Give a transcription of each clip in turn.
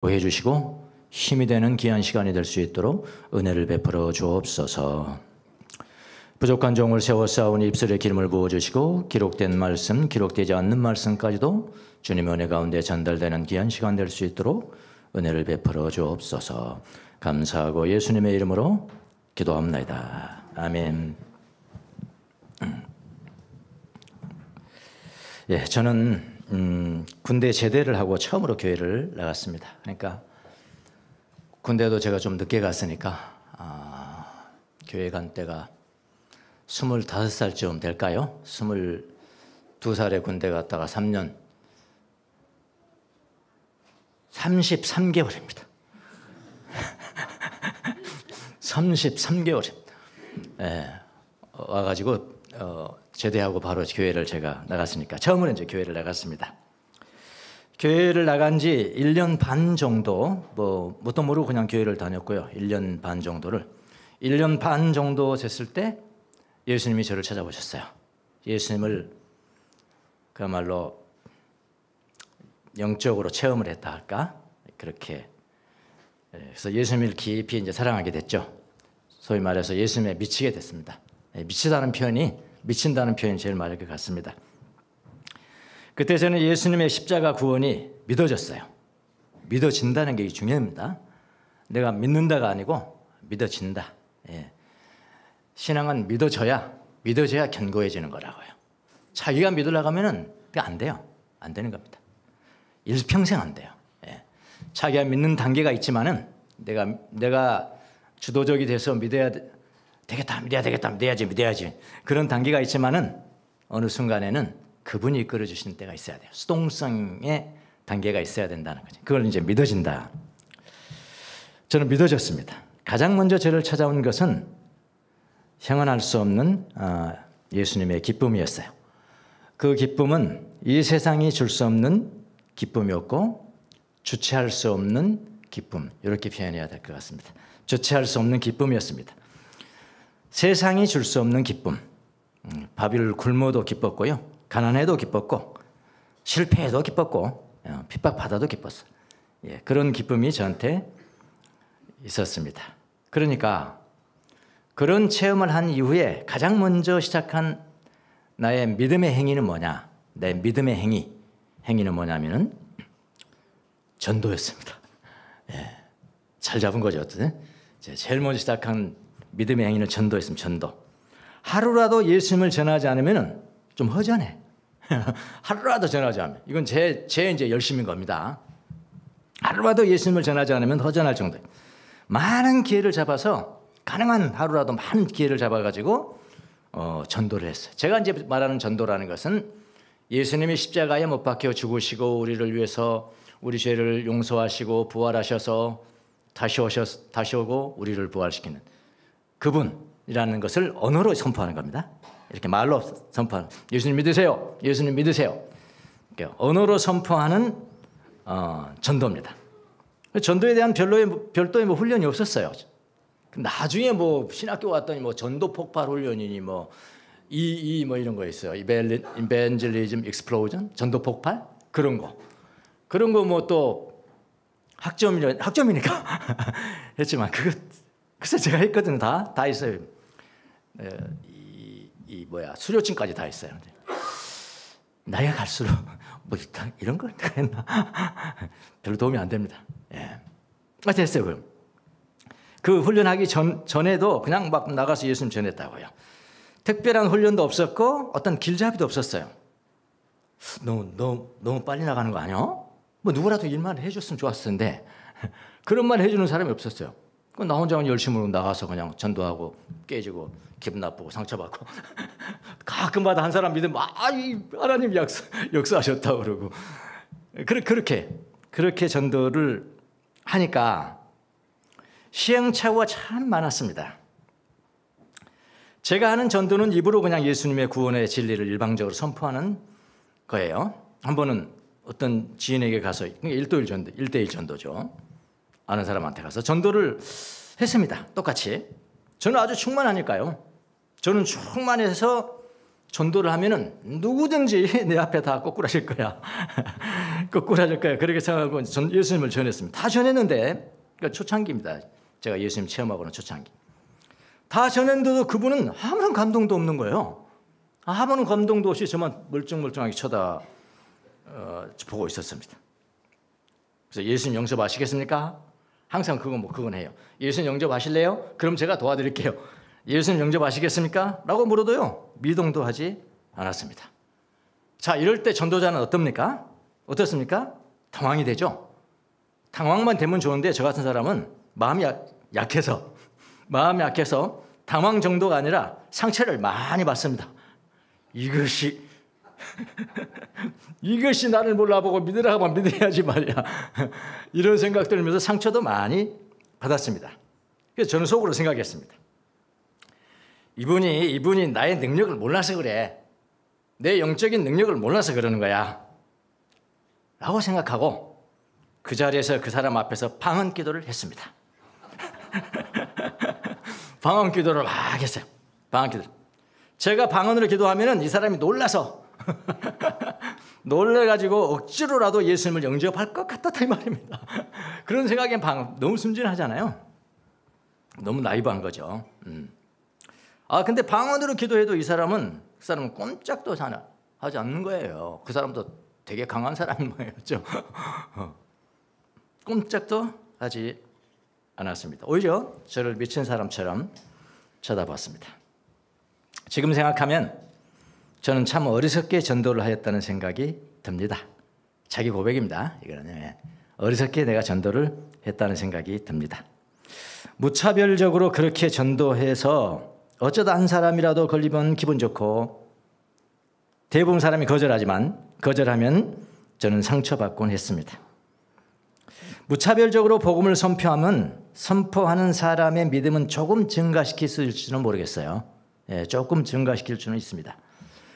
보호해주시고 힘이 되는 귀한 시간이 될 수 있도록 은혜를 베풀어 주옵소서. 부족한 종을 세워 쌓은 입술에 기름을 부어주시고 기록된 말씀, 기록되지 않는 말씀까지도 주님의 은혜 가운데 전달되는 귀한 시간 될 수 있도록 은혜를 베풀어 주옵소서. 감사하고 예수님의 이름으로 기도합니다. 아멘. 예, 저는 군대 제대를 하고 처음으로 교회를 나갔습니다. 그러니까 군대도 제가 좀 늦게 갔으니까 교회 간 때가 25살쯤 될까요? 22살에 군대 갔다가 3년 33개월입니다. 33개월입니다. 예, 와가지고 제대하고 바로 교회를 제가 나갔으니까 처음으로 이제 교회를 나갔습니다. 교회를 나간 지 1년 반 정도 뭣도 모르고 그냥 교회를 다녔고요. 1년 반 정도를 1년 반 정도 됐을 때 예수님이 저를 찾아보셨어요. 예수님을 그야말로 영적으로 체험을 했다 할까? 그렇게. 그래서 예수님을 깊이 이제 사랑하게 됐죠. 소위 말해서 예수님에 미치게 됐습니다. 미친다는 표현이 제일 맞을 것 같습니다. 그때 저는 예수님의 십자가 구원이 믿어졌어요. 믿어진다는 게 중요합니다. 내가 믿는다가 아니고 믿어진다. 예. 신앙은 믿어져야 견고해지는 거라고요. 자기가 믿으려고 하면은 안 돼요. 안 되는 겁니다. 일평생 안 돼요. 예. 자기가 믿는 단계가 있지만은 내가 주도적이 돼서 믿어야지. 그런 단계가 있지만은 어느 순간에는 그분이 이끌어 주시는 때가 있어야 돼요. 수동성의 단계가 있어야 된다는 거죠. 그걸 이제 믿어진다. 저는 믿어졌습니다. 가장 먼저 저를 찾아온 것은 형언할 수 없는 예수님의 기쁨이었어요. 그 기쁨은 이 세상이 줄 수 없는 기쁨이었고 주체할 수 없는 기쁨, 이렇게 표현해야 될 것 같습니다. 주체할 수 없는 기쁨이었습니다. 세상이 줄 수 없는 기쁨. 바빌 굶어도 기뻤고요. 가난해도 기뻤고 실패해도 기뻤고 핍박받아도 기뻤어요. 예, 그런 기쁨이 저한테 있었습니다. 그러니까 그런 체험을 한 이후에 가장 먼저 시작한 나의 믿음의 행위는 뭐냐? 내 믿음의 행위는 뭐냐면은 전도였습니다. 예, 잘 잡은 거죠. 제일 먼저 시작한 믿음의 행위는 전도였습니다. 전도. 하루라도 예수님을 전하지 않으면 좀 허전해. 하루라도 전하지 않으면. 이건 제 이제 열심인 겁니다. 하루라도 예수님을 전하지 않으면 허전할 정도예요. 많은 기회를 잡아서 가능한 하루라도 많은 기회를 잡아가지고 전도를 했어요. 제가 이제 말하는 전도라는 것은 예수님이 십자가에 못 박혀 죽으시고 우리를 위해서 우리 죄를 용서하시고 부활하셔서 다시 오고 우리를 부활시키는 그분이라는 것을 언어로 선포하는 겁니다. 이렇게 말로 선포하는, 예수님 믿으세요. 예수님 믿으세요. 언어로 선포하는 전도입니다. 전도에 대한 별도의 훈련이 없었어요. 나중에 신학교 왔더니 전도 폭발 훈련이니 이런 거 있어요. 이벤젤리즘 익스플로전, 전도 폭발 그런 거 또 학점이니까 했지만 글쎄 제가 했거든요. 다 있어요. 수료증까지 다 있어요. 나이가 갈수록 이런 걸 했나 별로 도움이 안 됩니다. 예. 됐어요. 그럼 그 훈련하기 전에도 그냥 막 나가서 예수님 전했다고요. 특별한 훈련도 없었고 어떤 길잡이도 없었어요. 너무 빨리 나가는 거 아니야? 누구라도 일만 해줬으면 좋았을 텐데 그런 말 해주는 사람이 없었어요. 나 혼자 열심히 나가서 그냥 전도하고 깨지고 기분 나쁘고 상처받고 가끔마다 한 사람 믿으면 하나님 역사하셨다고 그러고 그렇게 전도를 하니까 시행착오가 참 많았습니다. 제가 하는 전도는 입으로 그냥 예수님의 구원의 진리를 일방적으로 선포하는 거예요. 한 번은 어떤 지인에게 가서 1대1 전도죠. 아는 사람한테 가서 전도를 했습니다. 똑같이. 저는 아주 충만하니까요. 저는 충만해서 전도를 하면은 누구든지 내 앞에 다 꼬꾸라질 거야. 꼬꾸라질 거야. 그렇게 생각하고 예수님을 전했습니다. 다 전했는데, 그러니까 초창기입니다. 제가 예수님 체험하고는 초창기. 다 전했는데도 그분은 아무런 감동도 없는 거예요. 아무런 감동도 없이 저만 멀쩡멀쩡하게 보고 있었습니다. 그래서 예수님 영접하시겠습니까? 항상 그건 해요. 예수님 영접하실래요? 그럼 제가 도와드릴게요. 예수님 영접하시겠습니까? 라고 물어도요, 미동도 하지 않았습니다. 자, 이럴 때 전도자는 어떻습니까? 당황이 되죠. 당황만 되면 좋은데 저 같은 사람은 마음이 약해서 당황 정도가 아니라 상처를 많이 받습니다. 이것이 나를 몰라보고 믿으라고 하면 믿어야지 말이야. 이런 생각 들면서 상처도 많이 받았습니다. 그래서 저는 속으로 생각했습니다. 이분이 나의 능력을 몰라서 그래. 내 영적인 능력을 몰라서 그러는 거야. 라고 생각하고 그 자리에서 그 사람 앞에서 방언 기도를 했습니다. 방언 기도를 막 했어요. 방언 기도. 제가 방언으로 기도하면은 이 사람이 놀래가지고 억지로라도 예수님을 영접할 것 같았다 이 말입니다. 그런 생각엔 너무 순진하잖아요. 너무 나이브한 거죠. 근데 방언으로 기도해도 그 사람은 꼼짝도 하지 않는 거예요. 그 사람도 되게 강한 사람인 거였죠. 꼼짝도 하지 않았습니다. 오히려 저를 미친 사람처럼 쳐다봤습니다. 지금 생각하면 저는 참 어리석게 전도를 하였다는 생각이 듭니다. 자기 고백입니다. 이거는 어리석게 내가 전도를 했다는 생각이 듭니다. 무차별적으로 그렇게 전도해서 어쩌다 한 사람이라도 걸리면 기분 좋고 대부분 사람이 거절하면 저는 상처받곤 했습니다. 무차별적으로 복음을 선포하는 사람의 믿음은 조금 증가시킬지는 모르겠어요. 조금 증가시킬 수는 있습니다.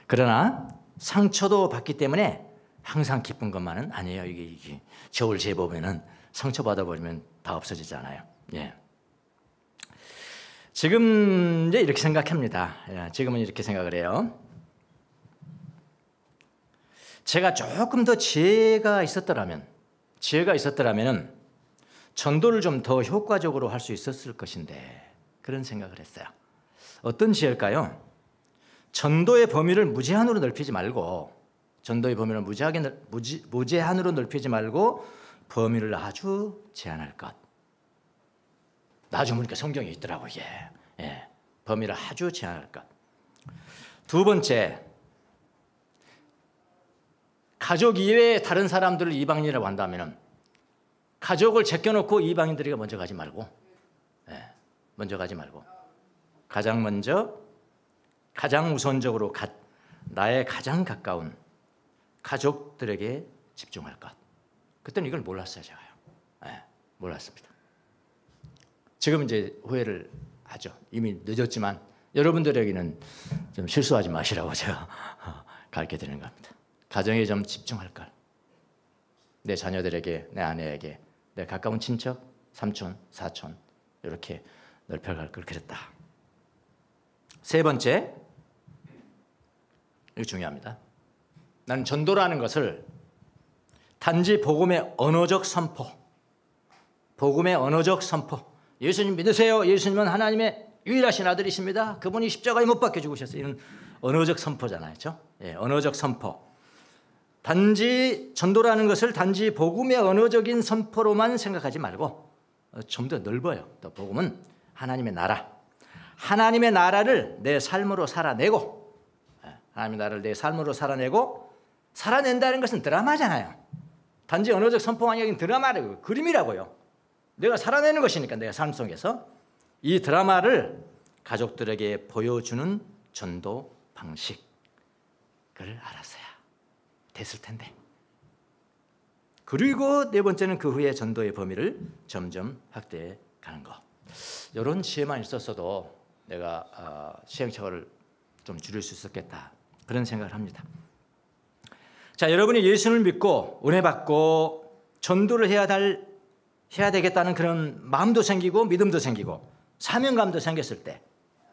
그러나 상처도 받기 때문에 항상 기쁜 것만은 아니에요. 이게 저울 재보면은 상처 받아버리면 다 없어지잖아요. 지금 이제 이렇게 생각합니다. 지금은 이렇게 생각을 해요. 제가 조금 더 지혜가 있었더라면 전도를 좀 더 효과적으로 할 수 있었을 것인데 그런 생각을 했어요. 어떤 지혜일까요? 전도의 범위를 무제한으로 넓히지 말고 범위를 아주 제한할 것. 나중에 보니까 성경에 있더라고요. 범위를 아주 제한할 것. 두 번째, 가족 이외에 다른 사람들을 이방인이라고 한다면 가족을 제껴놓고 이방인들에게 먼저 가지 말고 가장 우선적으로 나의 가장 가까운 가족들에게 집중할 것. 그때는 이걸 몰랐어요, 제가요. 몰랐습니다. 지금 이제 후회를 하죠. 이미 늦었지만 여러분들에게는 좀 실수하지 마시라고 제가 가르쳐 드리는 겁니다. 가정에 좀 집중할 걸. 내 자녀들에게, 내 아내에게, 내 가까운 친척, 삼촌, 사촌 이렇게 넓혀갈 걸 그랬다. 세 번째, 이거 중요합니다. 나는 전도라는 것을 단지 복음의 언어적 선포, 예수님 믿으세요. 예수님은 하나님의 유일하신 아들이십니다. 그분이 십자가에 못 박혀 죽으셨어요. 이런 언어적 선포잖아요. 그렇죠? 언어적 선포. 단지 전도라는 것을 단지 복음의 언어적인 선포로만 생각하지 말고 좀 더 넓어요. 또 복음은 하나님의 나라를 내 삶으로 살아내고 살아낸다는 것은 드라마잖아요. 단지 언어적 선포가 아니라 드라마라고, 그림이라고요. 내가 살아내는 것이니까 내가 삶 속에서 이 드라마를 가족들에게 보여주는 전도 방식을 알았어야 됐을 텐데. 그리고 네 번째는 그 후에 전도의 범위를 점점 확대해 가는 것. 이런 지혜만 있었어도 내가 시행착오를 좀 줄일 수 있었겠다. 그런 생각을 합니다. 자, 여러분이 예수를 믿고 은혜 받고 전도를 해야 되겠다는 그런 마음도 생기고 믿음도 생기고 사명감도 생겼을 때,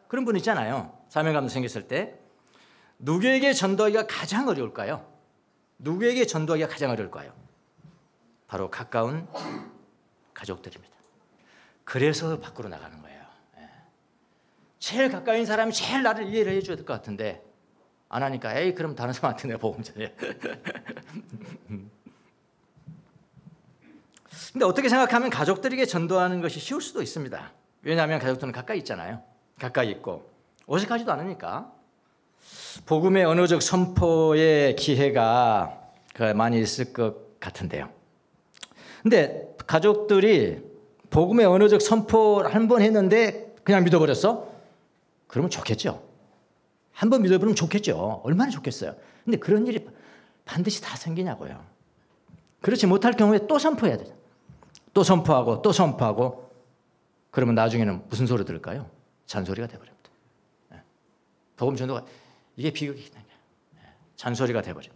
그런 분 있잖아요. 사명감도 생겼을 때 누구에게 전도하기가 가장 어려울까요? 누구에게 전도하기가 가장 어려울까요? 바로 가까운 가족들입니다. 그래서 밖으로 나가는 거예요. 제일 가까운 사람이 제일 나를 이해를 해줘야 될 것 같은데 안 하니까 에이 그럼 다른 사람한테 내가 복음 전해. 근데 어떻게 생각하면 가족들에게 전도하는 것이 쉬울 수도 있습니다. 왜냐하면 가족들은 가까이 있잖아요. 가까이 있고 어색하지도 않으니까. 복음의 언어적 선포의 기회가 많이 있을 것 같은데요. 근데 가족들이 복음의 언어적 선포를 한 번 했는데 그냥 믿어버렸어? 그러면 좋겠죠. 한 번 믿어버리면 좋겠죠. 얼마나 좋겠어요. 근데 그런 일이 반드시 다 생기냐고요. 그렇지 못할 경우에 또 선포해야 되죠. 또 선포하고 또 선포하고 그러면 나중에는 무슨 소리 들을까요? 잔소리가 돼버립니다. 복음 전도가 이게 비극이긴 해요. 잔소리가 돼버려.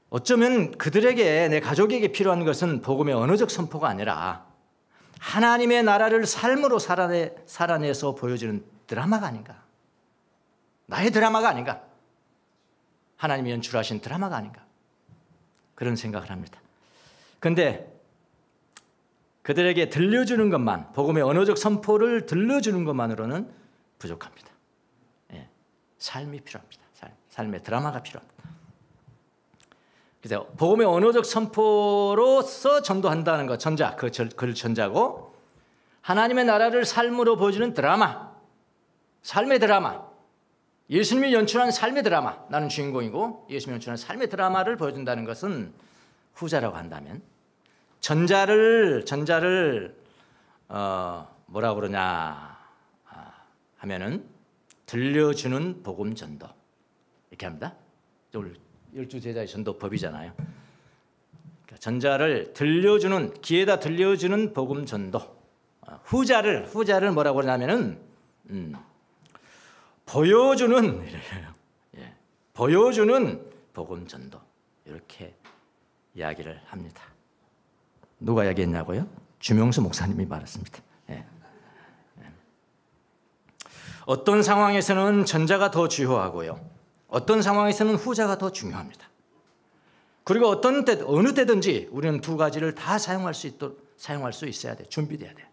어쩌면 그들에게 내 가족에게 필요한 것은 복음의 언어적 선포가 아니라 하나님의 나라를 삶으로 살아내서 보여주는 드라마가 아닌가. 나의 드라마가 아닌가. 하나님이 연출하신 드라마가 아닌가. 그런 생각을 합니다. 그런데 그들에게 들려주는 것만, 복음의 언어적 선포를 들려주는 것만으로는 부족합니다. 삶이 필요합니다. 삶의 드라마가 필요합니다. 그래서 복음의 언어적 선포로서 전도한다는 것, 전자, 그 전자고 하나님의 나라를 삶으로 보여주는 드라마, 삶의 드라마, 예수님이 연출한 삶의 드라마, 나는 주인공이고 예수님이 연출한 삶의 드라마를 보여준다는 것은 후자라고 한다면 전자를 뭐라고 그러냐 하면은 들려주는 복음 전도 이렇게 합니다. 오늘 12제자의 전도법이잖아요. 그러니까 전자를 들려주는 기회다 들려주는 복음 전도. 후자를 뭐라고 그러냐면은 보여주는 보여주는 복음 전도 이렇게 이야기를 합니다. 누가 이야기했냐고요? 주명수 목사님이 말했습니다. 어떤 상황에서는 전자가 더 주요하고요. 어떤 상황에서는 후자가 더 중요합니다. 그리고 어느 때든지 우리는 두 가지를 다 사용할 수 있어야 돼. 준비돼야 돼.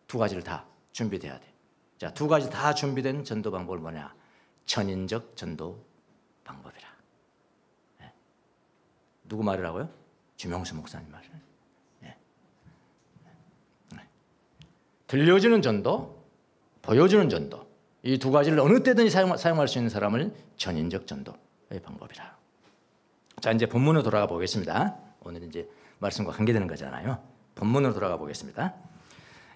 두 가지를 다 준비돼야 돼. 자, 두 가지 다 준비된 전도 방법은 뭐냐? 전인적 전도 방법이라. 누구 말이라고요? 주명수 목사님 말이에요. 들려주는 전도, 보여주는 전도. 이 두 가지를 어느 때든지 사용할 수 있는 사람을 전인적 전도의 방법이라. 자, 이제 본문으로 돌아가 보겠습니다. 오늘 이제 말씀과 관계되는 거잖아요. 본문으로 돌아가 보겠습니다.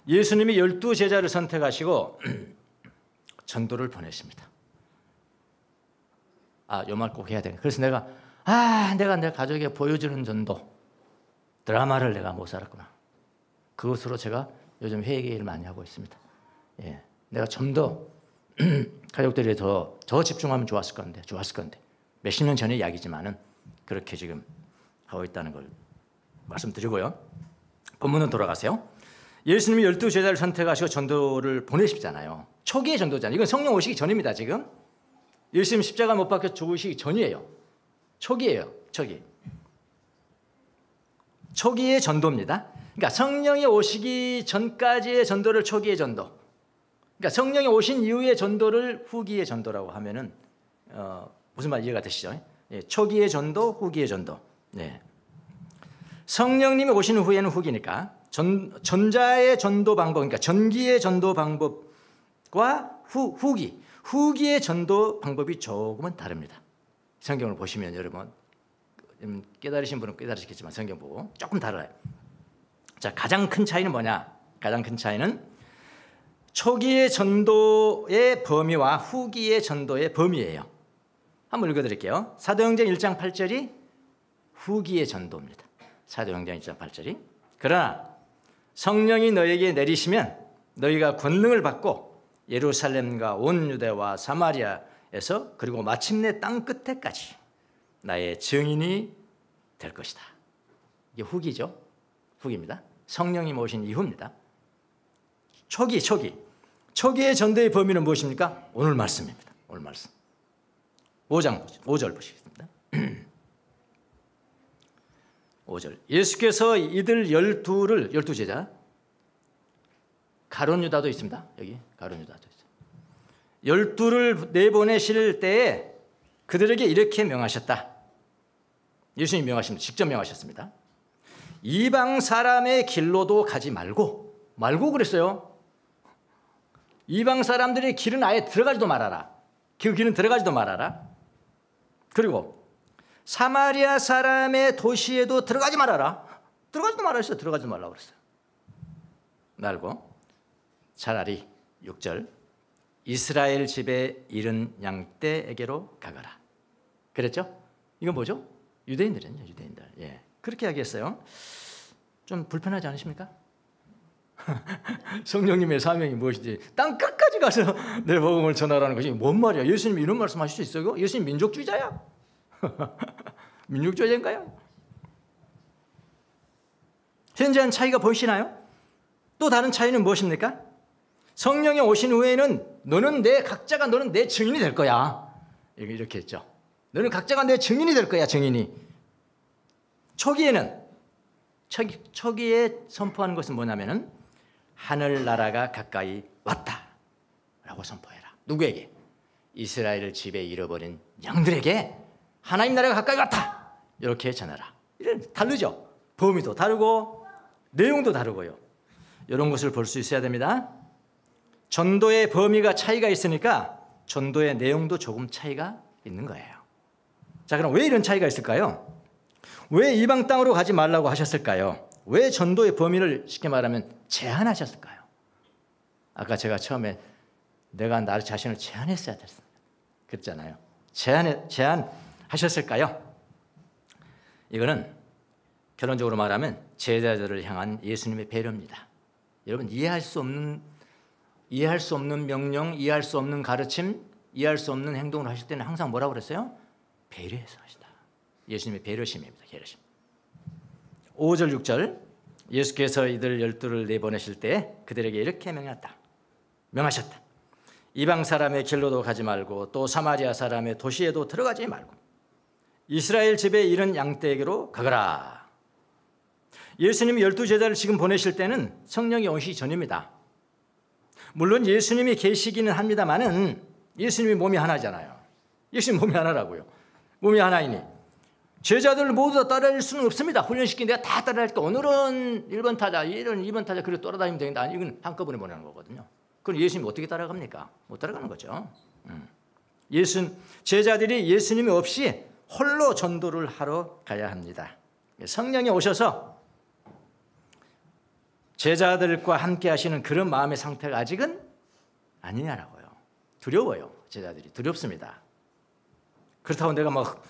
예수님이 12제자를 선택하시고 전도를 보내십니다. 요 말 꼭 해야 돼. 그래서 내가 내 가족에게 보여주는 전도 드라마를 내가 못 살았구나. 그것으로 제가 요즘 회개를 많이 하고 있습니다. 내가 좀 더 가족들이 더 집중하면 좋았을 건데 몇십 년 전의 이야기지만은 그렇게 지금 하고 있다는 걸 말씀드리고요. 본문은 돌아가세요. 예수님이 12제자를 선택하시고 전도를 보내시잖아요. 초기의 전도잖아요. 이건 성령 오시기 전입니다. 지금 예수님 십자가 못 박혀 죽으시기 전이에요. 초기예요. 초기의 전도입니다. 그러니까 성령이 오시기 전까지의 전도를 초기의 전도. 그러니까 성령이 오신 이후의 전도를 후기의 전도라고 하면은 무슨 말 이해가 되시죠? 초기의 전도, 후기의 전도. 성령님이 오신 후에는 후기니까 전자의 전도 방법, 그러니까 전기의 전도 방법과 후기의 전도 방법이 조금은 다릅니다. 성경을 보시면 여러분 깨달으신 분은 깨달으시겠지만 성경 보고 조금 달라요. 자, 가장 큰 차이는 뭐냐? 가장 큰 차이는 초기의 전도의 범위와 후기의 전도의 범위예요. 한번 읽어드릴게요. 사도행전 1장 8절이 후기의 전도입니다. 사도행전 1장 8절이 그러나 성령이 너에게 내리시면 너희가 권능을 받고 예루살렘과 온 유대와 사마리아에서 그리고 마침내 땅 끝에까지 나의 증인이 될 것이다. 이게 후기죠. 후기입니다. 성령이 오신 이후입니다. 초기의 전도의 범위는 무엇입니까? 오늘 말씀입니다. 오늘 말씀. 5절 보시겠습니다. 5절. 예수께서 이들 12 제자, 가룟 유다도 있습니다. 여기 가룟 유다도 있어요. 12를 내보내실 때에 그들에게 이렇게 명하셨다. 예수님이 명하십니다. 직접 명하셨습니다. 이방 사람의 길로도 가지 말고 그랬어요. 이방 사람들의 길은 아예 들어가지도 말아라. 그 길은 들어가지도 말아라. 그리고 사마리아 사람의 도시에도 들어가지 말아라. 들어가지도 말라 했어요. 들어가지도 말라고 그랬어요. 말고 차라리 6절 이스라엘 집에 이른 양떼에게로 가거라. 그랬죠? 이건 뭐죠? 유대인들이죠. 유대인들. 예, 그렇게 하겠어요. 좀 불편하지 않으십니까? 성령님의 사명이 무엇이지? 땅 끝까지 가서 내 복음을 전하라는 것이 뭔 말이야? 예수님이 이런 말씀하실 수 있어요? 예수님 민족주의자야? 민족주의자인가요? 현재한 차이가 보이시나요? 또 다른 차이는 무엇입니까? 성령이 오신 후에는 너는 내 증인이 될 거야. 이렇게 했죠. 너는 각자가 내 증인이 될 거야. 증인이. 초기에 선포하는 것은 뭐냐면은 하늘나라가 가까이 왔다 라고 선포해라. 누구에게? 이스라엘 집에 잃어버린 양들에게 하나님 나라가 가까이 왔다 이렇게 전하라. 다르죠. 범위도 다르고 내용도 다르고요. 이런 것을 볼 수 있어야 됩니다. 전도의 범위가 차이가 있으니까 전도의 내용도 조금 차이가 있는 거예요. 자, 그럼 왜 이런 차이가 있을까요? 왜 이방 땅으로 가지 말라고 하셨을까요? 왜 전도의 범위를 쉽게 말하면 제한하셨을까요? 아까 제가 처음에 내가 나 자신을 제한했어야 됐습니다. 그랬잖아요. 제한하셨을까요? 이거는 결론적으로 말하면 제자들을 향한 예수님의 배려입니다. 여러분 이해할 수 없는 명령, 이해할 수 없는 가르침, 이해할 수 없는 행동을 하실 때는 항상 뭐라고 그랬어요? 배려해서 하시다. 예수님의 배려심입니다. 배려심. 5절 6절 예수께서 이들 12를 내보내실 때 그들에게 이렇게 명하셨다. 이방 사람의 길로도 가지 말고 또 사마리아 사람의 도시에도 들어가지 말고 이스라엘 집에 이른 양떼에게로 가거라. 예수님이 12제자를 지금 보내실 때는 성령이 오시기 전입니다. 물론 예수님이 계시기는 합니다만은 예수님이 몸이 하나잖아요. 예수님 몸이 하나라고요. 몸이 하나이니 제자들을 모두 다 따라할 수는 없습니다. 훈련시킨 내가 다 따라할까? 오늘은 1번 타자, 이런 2번 타자 그래 따라다니면 되는데 아니 이건 한꺼번에 보내는 거거든요. 그럼 예수님이 어떻게 따라갑니까? 못 따라가는 거죠. 제자들이 예수님이 없이 홀로 전도를 하러 가야 합니다. 성령이 오셔서 제자들과 함께 하시는 그런 마음의 상태가 아직은 아니냐라고요. 두려워요. 제자들이 두렵습니다. 그렇다고 내가 막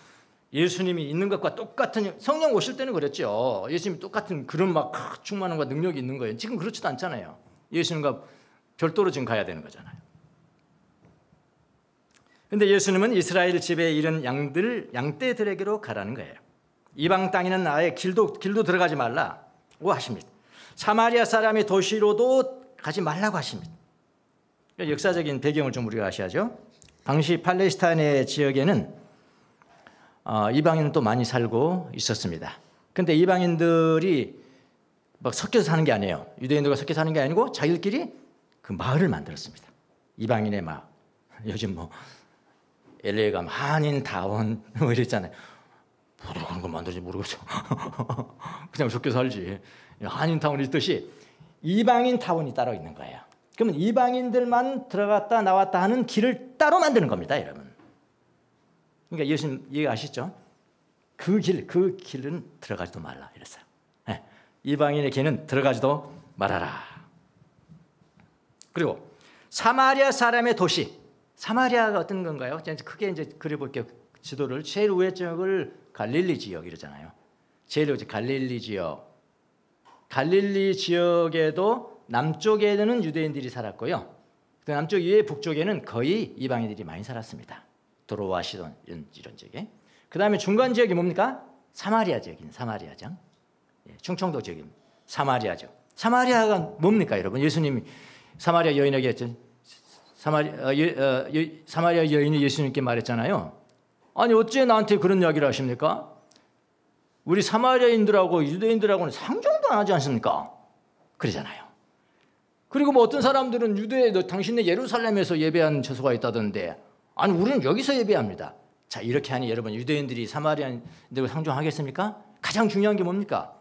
예수님이 있는 것과 똑같은, 성령 오실 때는 그랬죠. 예수님이 똑같은 그런 막 충만함과 능력이 있는 거예요. 지금 그렇지도 않잖아요. 예수님과 별도로 지금 가야 되는 거잖아요. 그런데 예수님은 이스라엘 집에 이른 양떼들에게로 가라는 거예요. 이방 땅에는 아예 길도 들어가지 말라고 하십니다. 사마리아 사람의 도시로도 가지 말라고 하십니다. 역사적인 배경을 좀 우리가 아셔야죠. 당시 팔레스타인의 지역에는 이방인은 또 많이 살고 있었습니다. 그런데 이방인들이 막 섞여서 사는 게 아니에요. 유대인들과 섞여서 사는 게 아니고 자기들끼리 그 마을을 만들었습니다. 이방인의 마을. 요즘 뭐 LA 가면 한인타운 뭐 이랬잖아요. 뭐도 그런 거 만들지 모르겠어. 그냥 섞여 살지. 한인타운이 있듯이 이방인 타운이 따로 있는 거예요. 그러면 이방인들만 들어갔다 나왔다 하는 길을 따로 만드는 겁니다, 여러분. 그러니까 예수님 이해하시죠? 그 길은 들어가지도 말라 이랬어요. 네. 이방인의 길은 들어가지도 말아라. 그리고 사마리아 사람의 도시. 사마리아가 어떤 건가요? 크게 이제 그려볼게요. 지도를 제일 위에 쪽을 갈릴리 지역 이러잖아요. 제일 위에 갈릴리 지역. 갈릴리 지역에도 남쪽에는 유대인들이 살았고요. 남쪽 위에 북쪽에는 거의 이방인들이 많이 살았습니다. 도로와 시돈 이런 지역에. 그 다음에 중간 지역이 뭡니까? 사마리아 지역인 사마리아죠. 충청도 지역입니다. 사마리아죠. 사마리아가 뭡니까, 여러분? 예수님이 사마리아 여인에게 했죠. 사마리아 여인이 예수님께 말했잖아요. 아니 어째 나한테 그런 이야기를 하십니까? 우리 사마리아인들하고 유대인들하고는 상종도 안 하지 않습니까? 그러잖아요. 그리고 뭐 어떤 사람들은 당신네 예루살렘에서 예배한 처소가 있다던데, 아니 우리는 여기서 예배합니다. 자, 이렇게 하니 여러분, 유대인들이 사마리아인들과 상종하겠습니까? 가장 중요한 게 뭡니까?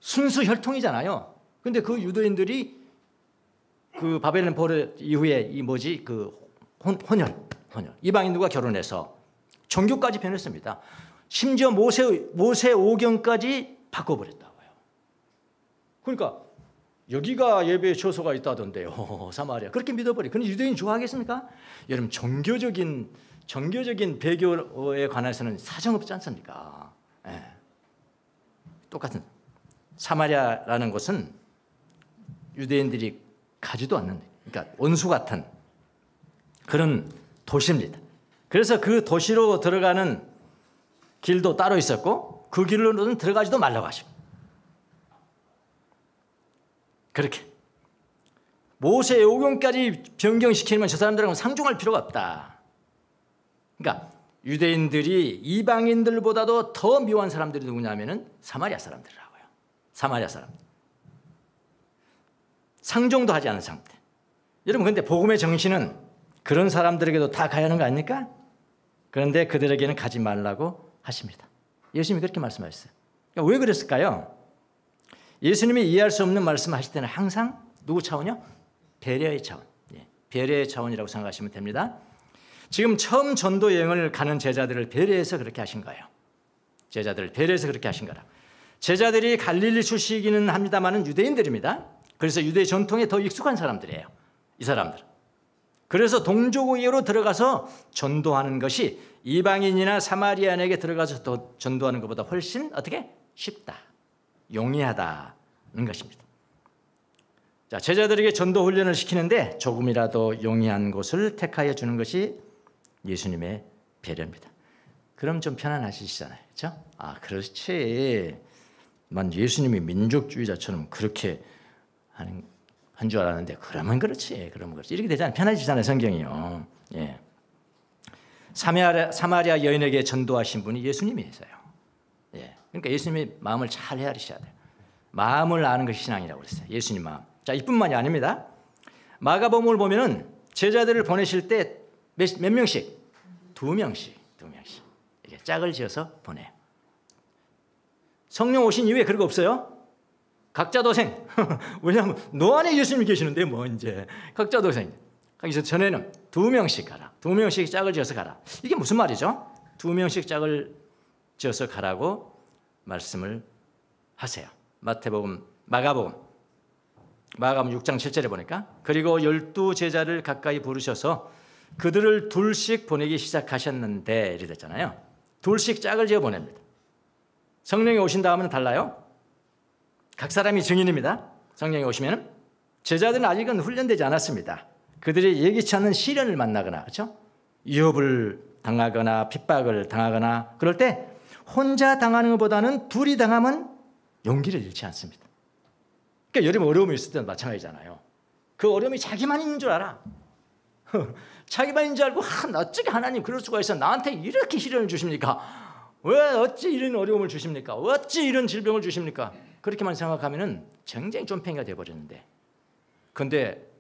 순수 혈통이잖아요. 근데 그 유대인들이 그 바벨론 포로 이후에 혼혈 이방인들과 결혼해서 종교까지 변했습니다. 심지어 모세 오경까지 바꿔버렸다고요. 그러니까 여기가 예배 처소가 있다던데요, 사마리아. 그렇게 믿어버려. 그런데 유대인 좋아하겠습니까? 여러분, 종교적인 배교에 관해서는 사정없지 않습니까? 예. 똑같은 사마리아라는 곳은 유대인들이 가지도 않는, 그러니까 원수 같은 그런 도시입니다. 그래서 그 도시로 들어가는 길도 따로 있었고 그 길로는 들어가지도 말라고 하시고, 그렇게 모세 오경까지 변경시키면 저 사람들하고는 상종할 필요가 없다. 그러니까 유대인들이 이방인들보다도 더 미워한 사람들이 누구냐면은 사마리아 사람들이라고요. 사마리아 사람들. 상종도 하지 않은 상태. 여러분, 근데 복음의 정신은 그런 사람들에게도 다 가야 하는 거 아닙니까? 그런데 그들에게는 가지 말라고 하십니다. 예수님이 그렇게 말씀하셨어요. 그러니까 왜 그랬을까요? 예수님이 이해할 수 없는 말씀을 하실 때는 항상 누구 차원이요? 배려의 차원. 배려의 차원이라고 생각하시면 됩니다. 지금 처음 전도 여행을 가는 제자들을 배려해서 그렇게 하신 거예요. 제자들을 배려해서 그렇게 하신 거라. 제자들이 갈릴리 출신이기는 합니다만은 유대인들입니다. 그래서 유대 전통에 더 익숙한 사람들이에요, 이 사람들. 그래서 동족의회로 들어가서 전도하는 것이 이방인이나 사마리아인에게 들어가서 더 전도하는 것보다 훨씬 어떻게? 쉽다, 용이하다는 것입니다. 자, 제자들에게 전도 훈련을 시키는데 조금이라도 용이한 곳을 택하여 주는 것이 예수님의 배려입니다. 그럼 좀 편안하시잖아요, 그렇죠? 아, 그렇지. 난 예수님이 민족주의자처럼 그렇게 한 줄 알았는데, 그러면 그렇지. 이렇게 되잖아요. 편해지잖아요, 성경이요. 예. 사마리아 여인에게 전도하신 분이 예수님이세요. 예. 그러니까 예수님이 마음을 잘 헤아리셔야 돼요. 마음을 아는 것이 신앙이라고 그랬어요, 예수님 마음. 자, 이뿐만이 아닙니다. 마가복음을 보면은 제자들을 보내실 때 몇 명씩? 두 명씩 이렇게 짝을 지어서 보내요. 성령 오신 이후에 그런 거 없어요. 각자 도생. 왜냐하면 너 안에 예수님이 계시는데 뭐 이제 각자 도생. 그래서 전에는 두 명씩 가라. 두 명씩 짝을 지어서 가라. 이게 무슨 말이죠? 두 명씩 짝을 지어서 가라고 말씀을 하세요. 마가복음 6장 7절에 보니까, 그리고 12 제자를 가까이 부르셔서 그들을 둘씩 보내기 시작하셨는데, 이렇게 됐잖아요. 둘씩 짝을 지어 보냅니다. 성령이 오신 다음은 달라요. 각 사람이 증인입니다. 성령이 오시면 제자들은 아직은 훈련되지 않았습니다. 그들이 예기치 않는 시련을 만나거나, 그렇죠? 위협을 당하거나 핍박을 당하거나 그럴 때 혼자 당하는 것보다는 둘이 당하면 용기를 잃지 않습니다. 그러니까 여러분, 어려움이 있을 때는 마찬가지잖아요. 그 어려움이 자기만 있는 줄 알아. 자기만 있는 줄 알고, 어찌게 하나님 그럴 수가 있어. 나한테 이렇게 시련을 주십니까? 왜 어찌 이런 어려움을 주십니까? 어찌 이런 질병을 주십니까? 그렇게만 생각하면은 굉장히 쫌팽이가 돼버렸는데, 근데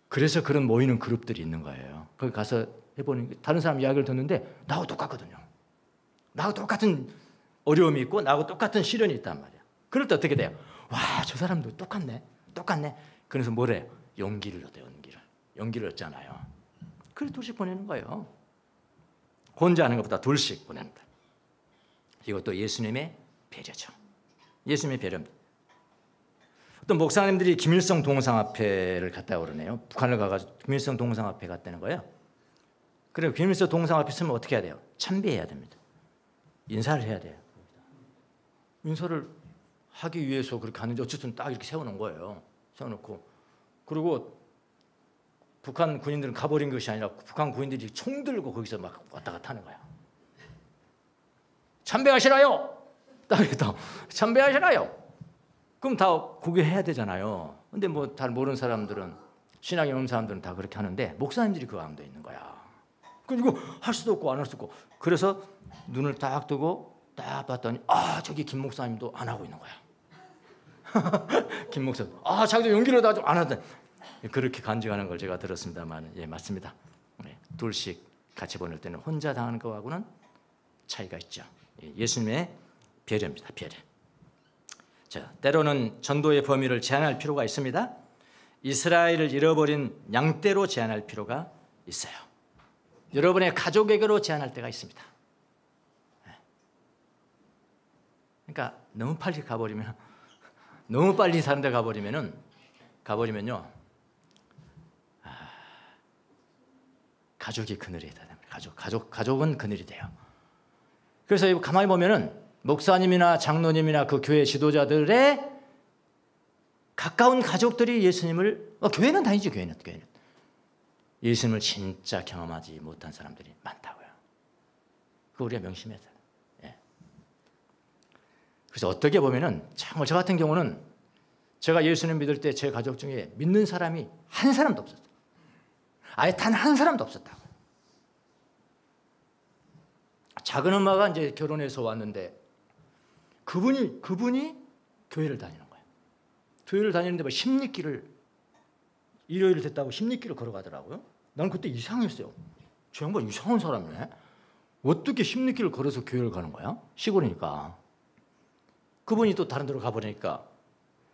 그래서 그런 모이는 그룹들이 있는 거예요. 거기 가서 해보니 다른 사람 이야기를 듣는데 나하고 똑같거든요. 나하고 똑같은 어려움이 있고 나하고 똑같은 시련이 있단 말이야. 그럴 때 어떻게 돼요? 와, 저 사람도 똑같네. 그래서 뭐래요? 용기를 얻어요. 용기를 얻잖아요. 그래서 둘씩 보내는 거예요. 혼자 하는 것보다 둘씩 보냅니다. 이것도 예수님의 배려죠. 예수님의 배려입니다. 어떤 목사님들이 김일성 동상앞에를 갔다 그러네요. 북한을 가가지고 김일성 동상앞에 갔다는 거예요. 그리고 김일성 동상앞에 있으면 어떻게 해야 돼요? 참배해야 됩니다. 인사를 해야 돼요. 인사를 하기 위해서 그렇게 하는데 어쨌든 딱 이렇게 세워놓은 거예요. 세워놓고, 그리고 북한 군인들은 가버린 것이 아니라 북한 군인들이 총 들고 거기서 막 왔다 갔다 하는 거야. 참배하시라요. 딱 했다. 참배하시라요. 그럼 다 구경해야 되잖아요. 근데 뭐 잘 모르는 사람들은, 신앙이 없는 사람들은 다 그렇게 하는데 목사님들이 그 가운데 있는 거야. 그리고 할 수도 없고 안 할 수도 없고. 그래서 눈을 딱 뜨고 딱 봤더니 저기 김 목사님도 안 하고 있는 거야. 김 목사 자기도 용기를 다하죠. 안 하던. 그렇게 간증하는 걸 제가 들었습니다만, 예, 맞습니다. 둘씩 같이 보낼 때는 혼자 당하는 거하고는 차이가 있죠. 예수님의 배려입니다. 배려. 자, 때로는 전도의 범위를 제한할 필요가 있습니다. 이스라엘을 잃어버린 양떼로 제한할 필요가 있어요. 여러분의 가족에게로 제한할 때가 있습니다. 그러니까 너무 빨리 가버리면, 너무 빨리 사는 데 가버리면요, 가족이 그늘이 돼야 됩니다. 가족은 그늘이 돼요. 그래서 가만히 보면은 목사님이나 장로님이나 그 교회 지도자들의 가까운 가족들이 예수님을, 교회는 다니죠. 교회는 예수님을 진짜 경험하지 못한 사람들이 많다고요. 그거 우리가 명심해야 돼요. 예. 그래서 어떻게 보면은 정말 저 같은 경우는 제가 예수님 믿을 때 제 가족 중에 믿는 사람이 한 사람도 없었어요. 아예 단 한 사람도 없었다고. 작은 엄마가 이제 결혼해서 왔는데 그분이 교회를 다니는 거예요. 교회를 다니는데 뭐 십리길을, 일요일 됐다고 십리길을 걸어가더라고요. 나는 그때 이상했어요. 저 양반 이상한 사람이네. 어떻게 십리길을 걸어서 교회를 가는 거야? 시골이니까. 그분이 또 다른 데로 가버리니까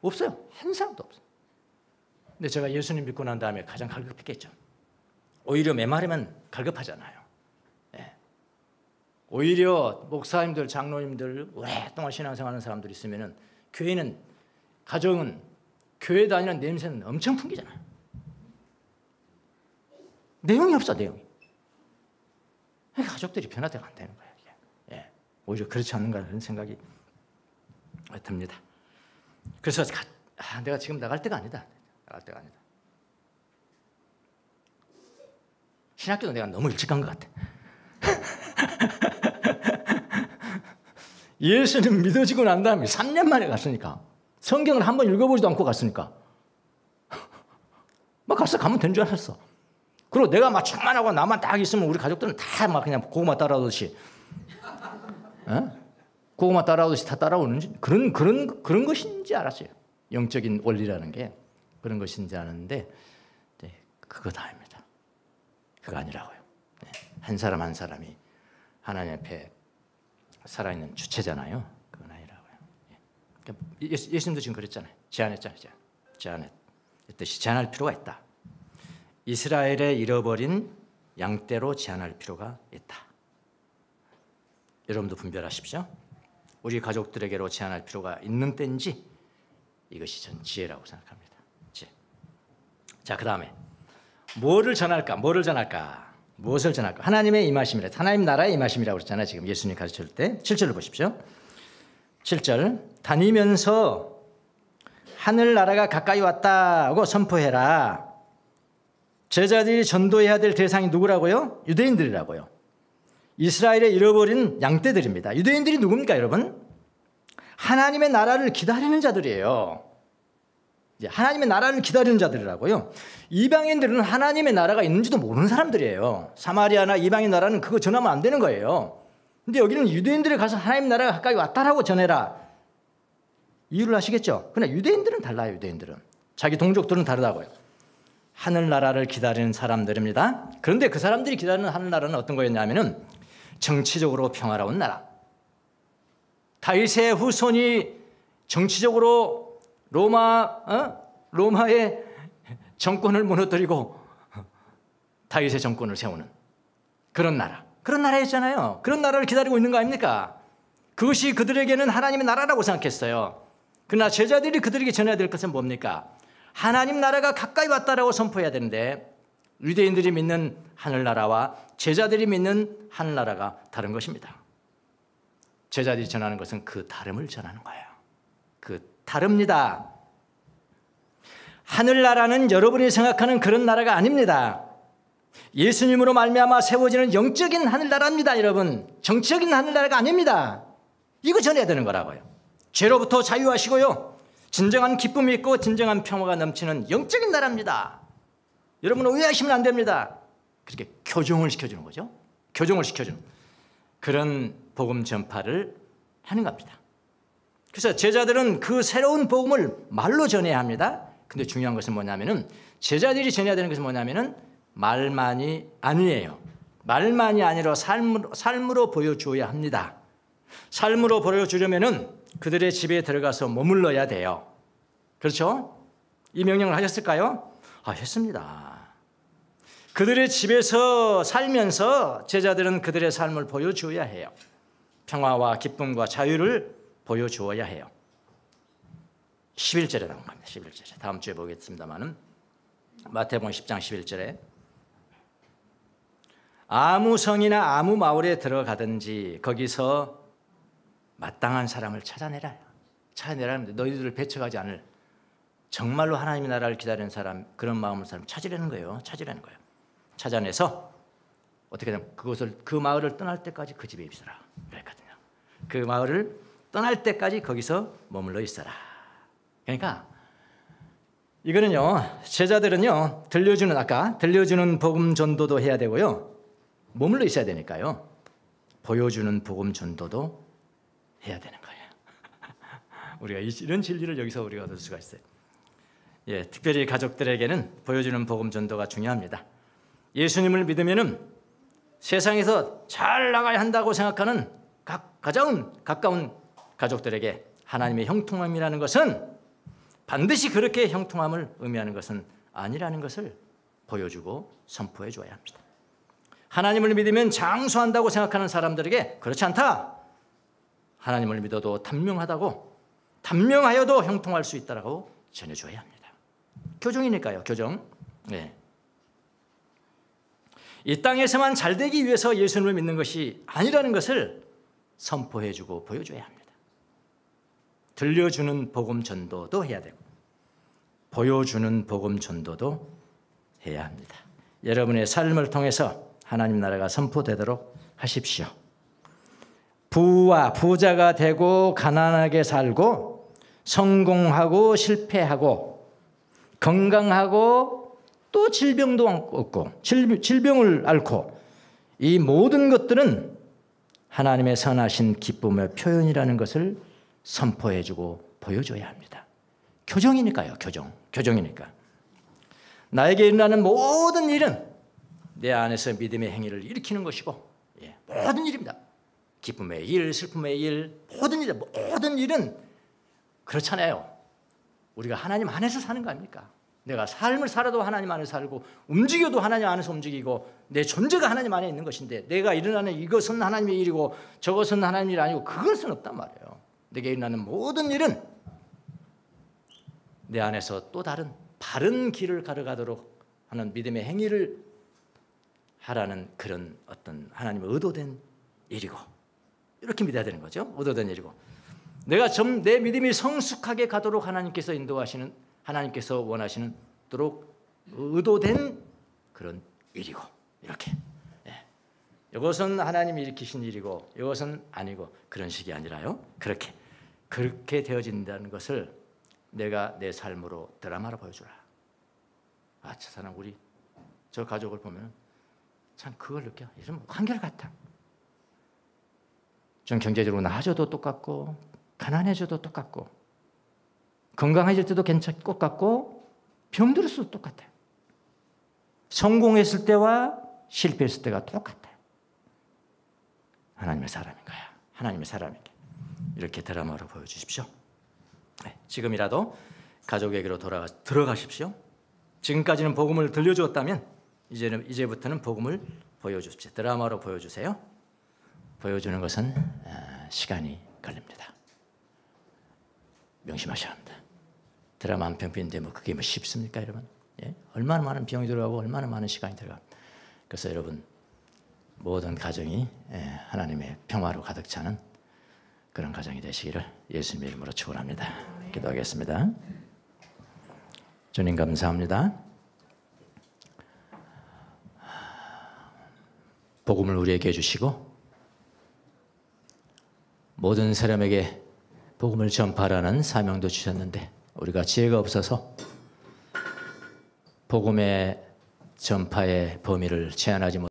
없어요. 한 사람도 없어요. 근데 제가 예수님 믿고 난 다음에 가장 갈급했겠죠. 오히려 메마르면 갈급하잖아요. 예. 오히려 목사님들, 장로님들, 오랫동안 신앙생활하는 사람들이 있으면은 교회는, 가정은, 교회 다니는 냄새는 엄청 풍기잖아요. 내용이 없어, 내용이. 가족들이 변화되면 안 되는 거예요. 이게. 예. 오히려 그렇지 않는가 그런 생각이 듭니다. 그래서 내가 지금 나갈 때가 아니다. 신학교도 내가 너무 일찍 간 것 같아. 예수님 믿어지고 난 다음에 3년 만에 갔으니까, 성경을 한번 읽어보지도 않고 갔으니까 막 가면 된 줄 알았어. 그리고 내가 막 충만하고 나만 딱 있으면 우리 가족들은 다 막 그냥 고구마 따라오듯이, 고구마 따라오듯이 다 따라오는지 그런 것인지 알았어요. 영적인 원리라는 게 그런 것인지 아는데, 네, 그거 다입니다. 그거 아니라고요. 네, 한 사람 한 사람이 하나님 앞에 살아있는 주체잖아요. 그건 아니라고요. 예. 그러니까 예수님도 지금 그랬잖아요. 제한했잖아요. 제한했듯이 제한할 필요가 있다. 이스라엘의 잃어버린 양떼로 제한할 필요가 있다. 여러분도 분별하십시오. 우리 가족들에게로 제한할 필요가 있는 때인지, 이것이 전 지혜라고 생각합니다. 지혜. 자, 그 다음에 무엇을 전할까? 하나님의 임하심이라, 하나님 나라의 임하심이라고 그랬잖아요. 지금 예수님 가르칠 때 7절을 보십시오. 7절, 다니면서 하늘나라가 가까이 왔다고 선포해라. 제자들이 전도해야 될 대상이 누구라고요? 유대인들이라고요. 이스라엘에 잃어버린 양떼들입니다. 유대인들이 누굽니까, 여러분? 하나님의 나라를 기다리는 자들이에요. 하나님의 나라를 기다리는 자들이라고요. 이방인들은 하나님의 나라가 있는지도 모르는 사람들이에요. 사마리아나 이방인 나라는 그거 전하면 안 되는 거예요. 근데 여기는 유대인들이 가서 하나님 나라가 가까이 왔다라고 전해라. 이유를 아시겠죠? 그러나 유대인들은 달라요. 유대인들은 자기 동족들은 다르다고요. 하늘나라를 기다리는 사람들입니다. 그런데 그 사람들이 기다리는 하늘나라는 어떤 거였냐면은 정치적으로 평화로운 나라. 다윗의 후손이 정치적으로 로마의 정권을 무너뜨리고 다윗의 정권을 세우는 그런 나라였잖아요. 그런 나라를 기다리고 있는 거 아닙니까? 그것이 그들에게는 하나님의 나라라고 생각했어요. 그러나 제자들이 그들에게 전해야 될 것은 뭡니까? 하나님 나라가 가까이 왔다라고 선포해야 되는데, 유대인들이 믿는 하늘나라와 제자들이 믿는 하늘나라가 다른 것입니다. 제자들이 전하는 것은 그 다름을 전하는 거예요. 다릅니다. 하늘나라는 여러분이 생각하는 그런 나라가 아닙니다. 예수님으로 말미암아 세워지는 영적인 하늘나라입니다. 여러분, 정치적인 하늘나라가 아닙니다. 이거 전해야 되는 거라고요. 죄로부터 자유하시고요, 진정한 기쁨이 있고 진정한 평화가 넘치는 영적인 나라입니다. 여러분 오해하시면 안 됩니다. 그렇게 교정을 시켜주는 거죠. 교정을 시켜주는 그런 복음 전파를 하는 겁니다. 그래서 제자들은 그 새로운 복음을 말로 전해야 합니다. 근데 중요한 것은 뭐냐면은 제자들이 전해야 되는 것은 뭐냐면은 말만이 아니에요. 말만이 아니라 삶으로 보여줘야 합니다. 삶으로 보여주려면은 그들의 집에 들어가서 머물러야 돼요. 그렇죠? 이 명령을 하셨을까요? 했습니다. 그들의 집에서 살면서 제자들은 그들의 삶을 보여줘야 해요. 평화와 기쁨과 자유를 보여주어야 해요. 11절에 나온 겁니다. 11절에. 다음 주에 보겠습니다만은 마태복음 10장 11절에 아무 성이나 아무 마을에 들어가든지 거기서 마땅한 사람을 찾아내라. 찾아내라는데 너희들을 배척하지 않을 정말로 하나님의 나라를 기다리는 사람, 그런 마음을 사람 찾으려는 거예요. 찾으려는 거예요. 찾아내서 어떻게 되면 그 마을을 떠날 때까지 그 집에 있어라 그랬거든요. 그 마을을 떠날 때까지 거기서 머물러 있어라. 그러니까 이거는요, 제자들은요, 들려주는 복음 전도도 해야 되고요, 머물러 있어야 되니까요, 보여주는 복음 전도도 해야 되는 거예요. 우리가 이런 진리를 여기서 우리가 얻을 수가 있어요. 예, 특별히 가족들에게는 보여주는 복음 전도가 중요합니다. 예수님을 믿으면은 세상에서 잘 나가야 한다고 생각하는 가장 가까운 가족들에게 하나님의 형통함이라는 것은 반드시 그렇게 형통함을 의미하는 것은 아니라는 것을 보여주고 선포해 줘야 합니다. 하나님을 믿으면 장수한다고 생각하는 사람들에게 그렇지 않다. 하나님을 믿어도 단명하여도 형통할 수 있다라고 전해줘야 합니다. 교정이니까요. 교정. 네. 이 땅에서만 잘되기 위해서 예수님을 믿는 것이 아니라는 것을 선포해주고 보여줘야 합니다. 들려주는 복음 전도도 해야 되고 보여주는 복음 전도도 해야 합니다. 여러분의 삶을 통해서 하나님 나라가 선포되도록 하십시오. 부자가 되고 가난하게 살고 성공하고 실패하고 건강하고 또 질병도 얻고 질병을 앓고 이 모든 것들은 하나님의 선하신 기쁨의 표현이라는 것을 선포해주고 보여줘야 합니다. 교정이니까요. 교정이니까. 나에게 일어나는 모든 일은 내 안에서 믿음의 행위를 일으키는 것이고, 모든 일입니다. 기쁨의 일, 슬픔의 일, 모든 일은 그렇잖아요. 우리가 하나님 안에서 사는 거 아닙니까? 내가 삶을 살아도 하나님 안에서 살고 움직여도 하나님 안에서 움직이고 내 존재가 하나님 안에 있는 것인데 내가 일어나는 이것은 하나님의 일이고 저것은 하나님의 일 아니고 그것은 없단 말이에요. 내게 일어나는 모든 일은 내 안에서 또 다른 바른 길을 걸어가도록 하는 믿음의 행위를 하라는 그런 어떤 하나님의 의도된 일이고, 이렇게 믿어야 되는 거죠. 의도된 일이고, 내가 내 믿음이 성숙하게 가도록 하나님께서 인도하시는, 하나님께서 원하시는 도록 의도된 그런 일이고, 이렇게. 이것은 하나님이 일으키신 일이고 이것은 아니고 그런 식이 아니라요. 그렇게 되어진다는 것을 내가 내 삶으로 드라마로 보여주라. 저 사람 저 가족을 보면 참 그걸 느껴. 이런 한결같아. 좀 경제적으로 나아져도 똑같고 가난해져도 똑같고 건강해질 때도 괜찮을 것 같고 병들었을 때도 똑같아요. 성공했을 때와 실패했을 때가 똑같아요. 하나님의 사람인 거야. 하나님의 사람에게 이렇게 드라마로 보여주십시오. 지금이라도 가족에게로 들어가십시오. 지금까지는 복음을 들려주었다면 이제부터는 복음을 보여주십시오. 드라마로 보여주세요. 보여주는 것은 시간이 걸립니다. 명심하셔야 합니다. 드라마 한 편 비는데 그게 쉽습니까, 여러분? 얼마나 많은 비용이 들어가고 얼마나 많은 시간이 들어갑니다. 그래서 여러분 모든 가정이 하나님의 평화로 가득 차는 그런 가정이 되시기를 예수님의 이름으로 축원합니다. 기도하겠습니다. 주님 감사합니다. 복음을 우리에게 주시고 모든 사람에게 복음을 전파하라는 사명도 주셨는데 우리가 지혜가 없어서 복음의 전파의 범위를 제한하지 못.